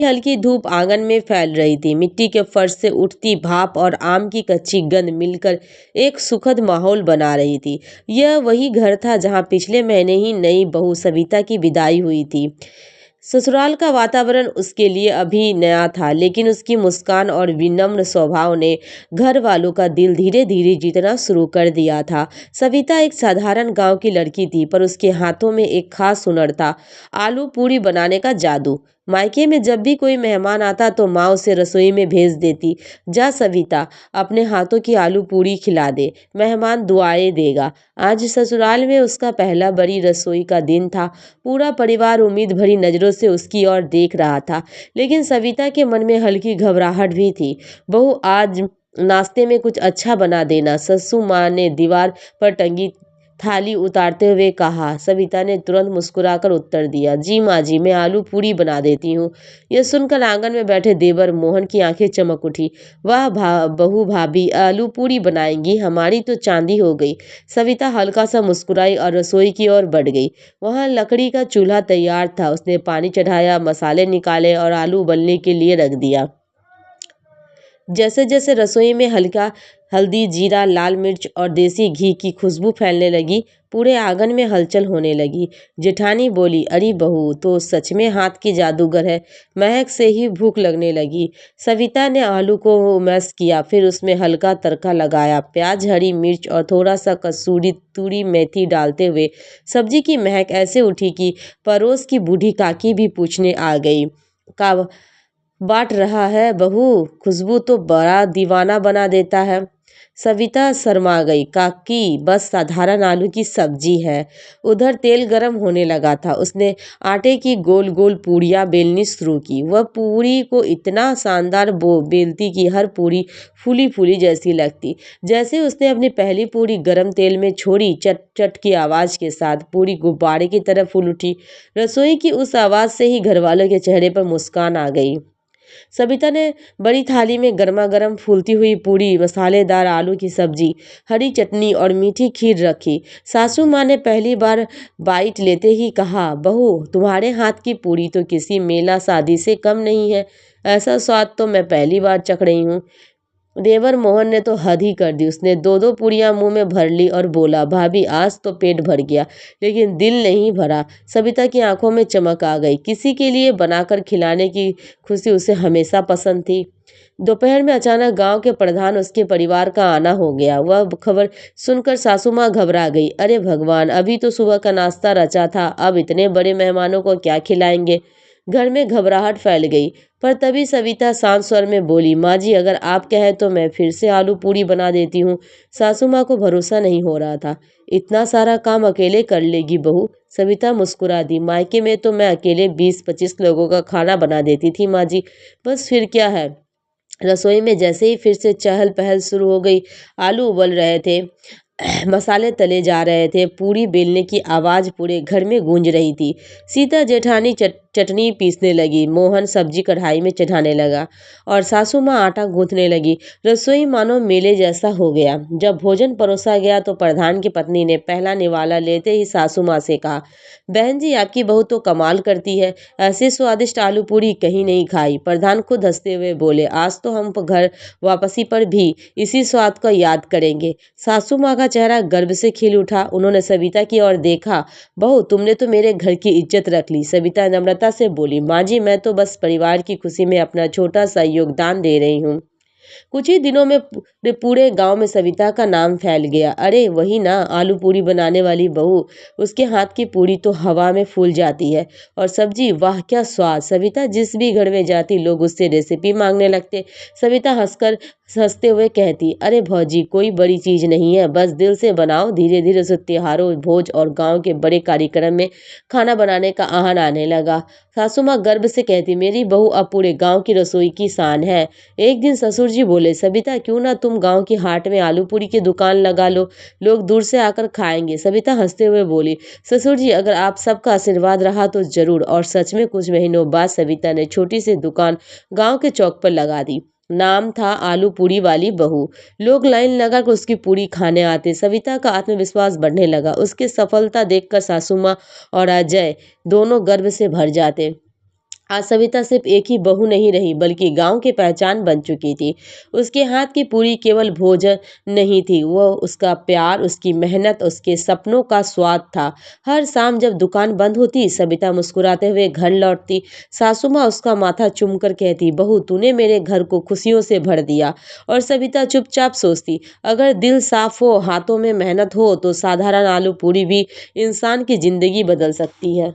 हल्की धूप आंगन में फैल रही थी। मिट्टी के फर्श से उठती भाप और आम की कच्ची गंध मिलकर एक सुखद माहौल बना रही थी। यह वही घर था जहां पिछले महीने ही नई बहू सविता की विदाई हुई थी। ससुराल का वातावरण उसके लिए अभी नया था, लेकिन उसकी मुस्कान और विनम्र स्वभाव ने घर वालों का दिल धीरे धीरे जीतना शुरू कर दिया था। सविता एक साधारण गांव की लड़की थी, पर उसके हाथों में एक खास हुनर था, आलू पूरी बनाने का जादू। मायके में जब भी कोई मेहमान आता तो माँ उसे रसोई में भेज देती, जा सविता, अपने हाथों की आलू पूरी खिला दे, मेहमान दुआएं देगा। आज ससुराल में उसका पहला बड़ी रसोई का दिन था। पूरा परिवार उम्मीद भरी नजरों से उसकी ओर देख रहा था, लेकिन सविता के मन में हल्की घबराहट भी थी। बहू, आज नाश्ते में कुछ अच्छा बना देना, ससु माँ ने दीवार पर टंगी थाली उतारते हुए कहा। सविता ने तुरंत मुस्कुराकर उत्तर दिया, जी माँ जी, मैं आलू पूरी बना देती हूँ। यह सुनकर आंगन में बैठे देवर मोहन की आंखें चमक उठी। वाह बहू भाभी आलू पूरी बनाएंगी, हमारी तो चांदी हो गई। सविता हल्का सा मुस्कुराई और रसोई की ओर बढ़ गई। वहां लकड़ी का चूल्हा तैयार था। उसने पानी चढ़ाया, मसाले निकाले और आलू उबलने के लिए रख दिया। जैसे जैसे रसोई में हल्का हल्दी, जीरा, लाल मिर्च और देसी घी की खुशबू फैलने लगी, पूरे आंगन में हलचल होने लगी। जेठानी बोली, अरे बहू तो सच में हाथ की जादूगर है, महक से ही भूख लगने लगी। सविता ने आलू को मैश किया, फिर उसमें हल्का तड़का लगाया, प्याज, हरी मिर्च और थोड़ा सा कसूरी तुरी मेथी डालते हुए सब्जी की महक ऐसे उठी कि पड़ोस की बूढ़ी काकी भी पूछने आ गई, का बाट रहा है बहू, खुशबू तो बड़ा दीवाना बना देता है। सविता शर्मा गई, काकी बस साधारण आलू की सब्जी है। उधर तेल गरम होने लगा था। उसने आटे की गोल गोल पूड़ियाँ बेलनी शुरू की। वह पूरी को इतना शानदार बेलती कि हर पूरी फूली फूली जैसी लगती। जैसे उसने अपनी पहली पूरी गरम तेल में छोड़ी, चट चट की आवाज के साथ पूरी गुब्बारे की तरह फूल उठी। रसोई की उस आवाज से ही घरवालों के चेहरे पर मुस्कान आ गई। सबिता ने बड़ी थाली में गर्मा गर्म फूलती हुई पूड़ी, मसालेदार आलू की सब्जी, हरी चटनी और मीठी खीर रखी। सासू माँ ने पहली बार बाइट लेते ही कहा, बहू तुम्हारे हाथ की पूड़ी तो किसी मेला शादी से कम नहीं है, ऐसा स्वाद तो मैं पहली बार चख रही हूँ। देवर मोहन ने तो हद ही कर दी। उसने दो दो पूड़ियाँ मुंह में भर ली और बोला, भाभी आज तो पेट भर गया, लेकिन दिल नहीं भरा। सविता की आंखों में चमक आ गई। किसी के लिए बनाकर खिलाने की खुशी उसे हमेशा पसंद थी। दोपहर में अचानक गांव के प्रधान उसके परिवार का आना हो गया। वह खबर सुनकर सासू माँ घबरा गई। अरे भगवान, अभी तो सुबह का नाश्ता रचा था, अब इतने बड़े मेहमानों को क्या खिलाएंगे। घर में घबराहट फैल गई। पर तभी सविता शांत स्वर में बोली, माँ जी अगर आप कहें तो मैं फिर से आलू पूरी बना देती हूँ। सासू माँ को भरोसा नहीं हो रहा था। इतना सारा काम अकेले कर लेगी बहू? सविता मुस्कुरा दी, मायके में तो मैं अकेले 20-25 लोगों का खाना बना देती थी माँ जी, बस फिर क्या है। रसोई में जैसे ही फिर से चहल पहल शुरू हो गई। आलू उबल रहे थे, मसाले तले जा रहे थे, पूरी बेलने की आवाज पूरे घर में गूंज रही थी। सीता जेठानी चटनी पीसने लगी, मोहन सब्जी कढ़ाई में चढ़ाने लगा और सासू माँ आटा गूंथने लगी। रसोई मानो मेले जैसा हो गया। जब भोजन परोसा गया तो प्रधान की पत्नी ने पहला निवाला लेते ही सासू माँ से कहा, बहन जी आपकी बहू तो कमाल करती है, ऐसे स्वादिष्ट आलू पूरी कहीं नहीं खाई। प्रधान खुद हंसते हुए बोले, आज तो हम घर वापसी पर भी इसी स्वाद को याद करेंगे। सासू माँ का चेहरा गर्व से खिल उठा। उन्होंने सविता की ओर देखा, बहू तुमने तो मेरे घर की इज्जत रख ली। सविता नम्रता से बोली, माँ जी मैं तो बस परिवार की खुशी में अपना छोटा सा योगदान दे रही हूँ। कुछ ही दिनों में पूरे गांव में सविता का नाम फैल गया। अरे वही ना, आलू पूरी बनाने वाली बहू, उसके हाथ की पूरी तो हवा में फूल जाती है, और सब्जी वाह क्या स्वाद। सविता जिस भी घर में जाती लोग उससे रेसिपी मांगने लगते। सविता हंसते हुए कहती, अरे भौजी कोई बड़ी चीज नहीं है, बस दिल से बनाओ। धीरे धीरे उसे त्योहारों, भोज और गांव के बड़े कार्यक्रम में खाना बनाने का आहन आने लगा। सासू माँ गर्व से कहती, मेरी बहू अब पूरे गांव की रसोई की शान है। एक दिन ससुर जी बोले, सविता क्यों ना तुम गांव की हाट में आलू पूरी की दुकान लगा लो, लोग दूर से आकर खाएंगे। सविता हंसते हुए बोली, ससुर जी अगर आप सबका आशीर्वाद रहा तो जरूर। और सच में कुछ महीनों बाद सविता ने छोटी सी दुकान गांव के चौक पर लगा दी। नाम था आलू पूरी वाली बहू। लोग लाइन लगाकर उसकी पूरी खाने आते। सविता का आत्मविश्वास बढ़ने लगा। उसकी सफलता देखकर सासू माँ और अजय दोनों गर्व से भर जाते। आज सविता सिर्फ एक ही बहू नहीं रही बल्कि गांव की पहचान बन चुकी थी। उसके हाथ की पूरी केवल भोजन नहीं थी, वह उसका प्यार, उसकी मेहनत, उसके सपनों का स्वाद था। हर शाम जब दुकान बंद होती सविता मुस्कुराते हुए घर लौटती। सासू माँ उसका माथा चूमकर कहती, बहू तूने मेरे घर को खुशियों से भर दिया। और सविता चुपचाप सोचती, अगर दिल साफ हो, हाथों में मेहनत हो तो साधारण आलू पूरी भी इंसान की जिंदगी बदल सकती है।